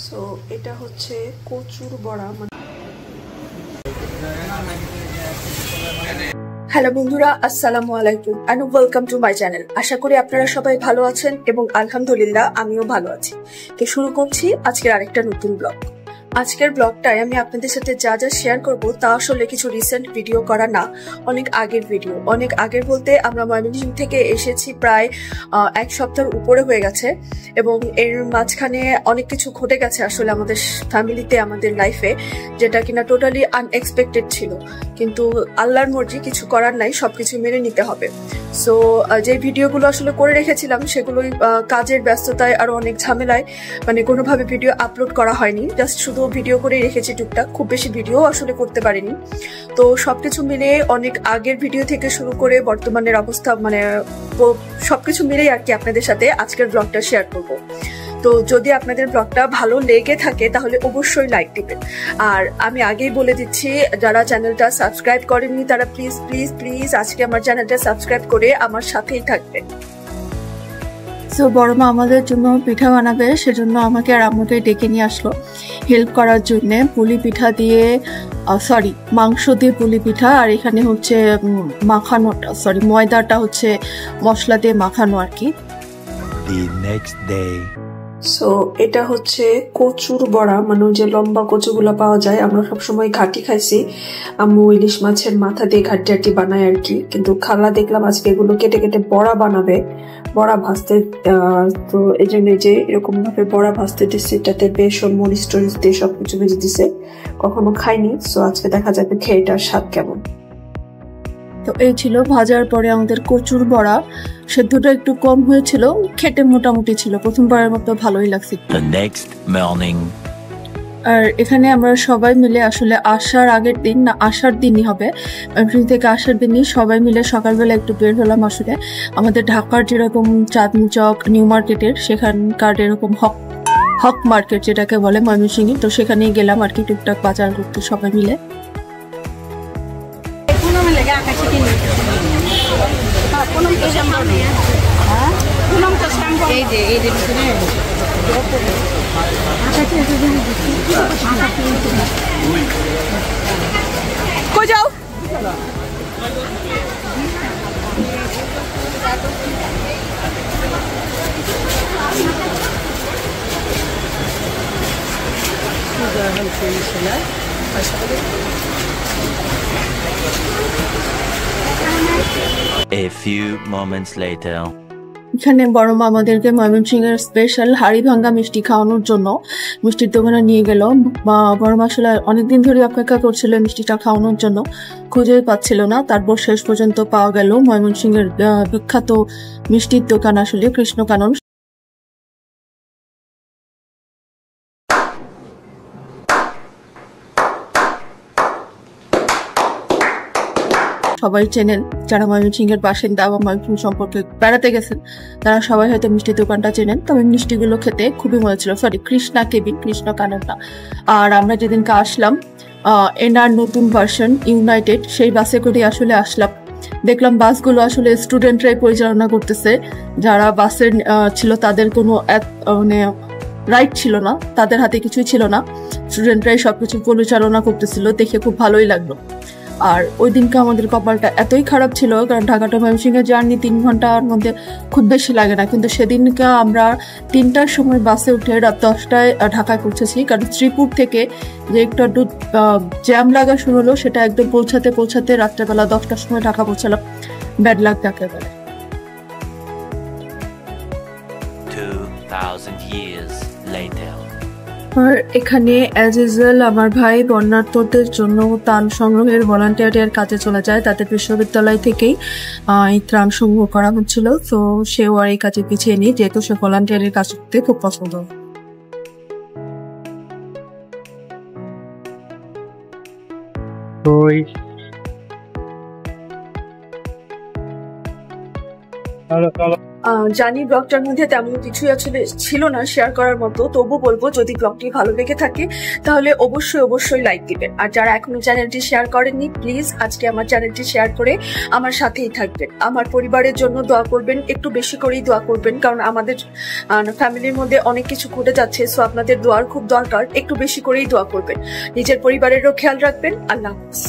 So এটা হচ্ছে কচুর বড়া। হ্যালো বন্ধুরা, আসসালামু আলাইকুম and welcome to my channel. আশা করি আপনারা সবাই ভালো আছেন এবং আলহামদুলিল্লাহ আমিও ভালো আছি। তো শুরু করছি আজকের আরেকটা নতুন ব্লগ। আজকের ব্লগটায় আমি আপনাদের সাথে যা যা শেয়ার করব তা আসলে কিছু রিসেন্ট ভিডিও করা না, অনেক আগের ভিডিও। অনেক আগের বলতে আমরা ময়মনসিংহ থেকে এসেছি প্রায় এক সপ্তাহের উপরে হয়ে গেছে এবং এর মাঝখানে অনেক কিছু ঘটে গেছে আসলে আমাদের ফ্যামিলিতে, আমাদের লাইফে, যেটা কিনা টোটালি আনএক্সপেক্টেড ছিল। কিন্তু আল্লাহর মর্জি, কিছু করার নাই, সবকিছু মেনে নিতে হবে। সো যে ভিডিওগুলো আসলে করে রেখেছিলাম সেগুলোই কাজের ব্যস্ততায় আর অনেক ঝামেলায় মানে কোনোভাবে ভিডিও আপলোড করা হয়নি। জাস্ট শুধু ভিডিও করে রেখেছি টুকটাক, খুব বেশি ভিডিও আসলে করতে পারিনি। তো সবকিছু মিলে অনেক আগের ভিডিও থেকে শুরু করে বর্তমানের অবস্থা মানে সবকিছু মিলেই আর কি আপনাদের সাথে আজকের ব্লগটা শেয়ার করব। তো যদি আপনাদের ব্লগটা ভালো লেগে থাকে তাহলে অবশ্যই লাইক দিবেন। আর আমি আগেই বলে দিচ্ছি, যারা চ্যানেলটা সাবস্ক্রাইব করেননি তারা প্লিজ প্লিজ প্লিজ আজকে আমার চ্যানেলটা সাবস্ক্রাইব করে আমার সাথেই থাকবেন। তো বড় মা আমাদের জন্য পিঠা বানাবে, সেজন্য আমাকে আর আম্মুকে ডেকে নিয়ে আসলো হেল্প করার জন্য। পুলি পিঠা দিয়ে মাংস দিয়ে পুলি পিঠা, আর এখানে হচ্ছে মাখানোটা ময়দাটা হচ্ছে মশলা দিয়ে মাখানো আর কি। সো এটা হচ্ছে কচুর বড়া, মানে যে লম্বা কচুগুলো পাওয়া যায়, আমরা সবসময় ঘাটি খাইছি। আম্মু ইলিশ মাছের মাথা দিয়ে ঘাটি আটি বানায় আর কি, কিন্তু খালা দেখলাম আজকে এগুলো কেটে কেটে বড়া বানাবে, বড়া ভাজতে। তো এই জন্য যে এরকম ভাবে বড়া ভাজতে দিচ্ছে, এটাতে বেসন মরিচ টরিচ দিয়ে সবকিছু ভেজে দিছে, কখনো খাইনি। সো আজকে দেখা যাবে খেয়ে এটার স্বাদ কেমন। তো এই ছিল ভাজার পরে আমাদের কচুর বড়া। সেদ্ধটা একটু কম হয়েছিল, খেতে মোটামুটি ছিল, প্রথমবারের মতো ভালোই লাগছে। আর এখানে আমরা সবাই মিলে আসলে আসার আগের দিন না আসার দিনই হবে, থেকে আসার দিনই সবাই মিলে সকালবেলা একটু বের হলাম। আসলে আমাদের ঢাকার যেরকম চাঁদনি চক নিউ মার্কেটের, সেখানকার এরকম হক মার্কেট যেটাকে বলে ময়মনসিংহে, তো সেখানেই গেলাম আর কি টুকটাক বাজার করতে সবাই মিলে। কই যাও? A few moments later. এখানে বড় মা আমাদেরকে ময়মনসিংহের স্পেশাল হাড়ি ভাঙ্গা মিষ্টি খাওয়ানোর জন্য মিষ্টির দোকানে নিয়ে গেল। বড় মা আসলে অনেকদিন ধরে অপেক্ষা করছিল মিষ্টিটা খাওয়ানোর জন্য, খুঁজেই পাচ্ছিল না। তারপর শেষ পর্যন্ত পাওয়া গেল ময়মনসিংহের বিখ্যাত মিষ্টির দোকান আসলে কৃষ্ণকানন। সবাই চেনেন, যারা ময়মনসিংহের বাসিন্দা বা ময়মনসিংহ সম্পর্কে বেড়াতে গেছেন তারা সবাই হয়তো মিষ্টির দোকানটা চেনেন। তবে মিষ্টিগুলো খেতে খুবই মজা ছিল। কৃষ্ণা কেবিন, কৃষ্ণকানন না। আর আমরা যেদিনকে আসলাম এনার নতুন ভার্সন ইউনাইটেড, সেই বাসে করে আসলে আসলাম। দেখলাম বাসগুলো আসলে স্টুডেন্টরাই পরিচালনা করতেছে। যারা বাসের ছিল তাদের কোনো মানে রাইট ছিল না, তাদের হাতে কিছুই ছিল না, স্টুডেন্টরাই সবকিছু পরিচালনা করতেছিল। দেখে খুব ভালোই লাগলো। আর ওই দিনকে আমাদের কপালটা এতই খারাপ ছিল, কারণ ঢাকা টু ময়মনসিংহের জার্নি 3 ঘন্টার মধ্যে খুব বেশি লাগে না, কিন্তু সেদিনকে আমরা 3টার সময় বাসে উঠে রাত 10টায় ঢাকায় পৌঁছেছি। কারণ শ্রীপুর থেকে যে একটু জ্যাম লাগা শুরু হলো, সেটা একদম পৌঁছাতে রাত্রেবেলা 10টার সময় ঢাকা পৌঁছালাম। ব্যাড লাক যাকে বলে। 2000 years later. আর এখানে অ্যাজ ইউজুয়াল আমার ভাই বন্যার্থদের জন্য ত্রাণ সংগ্রহের ভলান্টিয়ারের কাজে চলে যায়। তাদের বিশ্ববিদ্যালয় থেকেই এই ত্রাণ সংগ্রহ করা হচ্ছিল। তো সেও আর এই কাজে পিছিয়ে নেই, যেহেতু সে ভলান্টিয়ারের কাজ করতে খুব পছন্দ। জানি ব্লগটার মধ্যে তেমন কিছুই আসলে ছিল না শেয়ার করার মতো, তবু বলবো যদি ব্লগটি ভালো লেগে থাকে তাহলে অবশ্যই লাইক দিবেন। আর যারা এখনো চ্যানেলটি শেয়ার করেননি প্লিজ আজকে আমার চ্যানেলটি শেয়ার করে আমার সাথেই থাকবেন। আমার পরিবারের জন্য দোয়া করবেন, একটু বেশি করেই দোয়া করবেন, কারণ আমাদের ফ্যামিলির মধ্যে অনেক কিছু ঘটে যাচ্ছে। সো আপনাদের দোয়ার খুব দরকার, একটু বেশি করেই দোয়া করবেন। নিজের পরিবারেরও খেয়াল রাখবেন। আল্লাহ হাফেজ।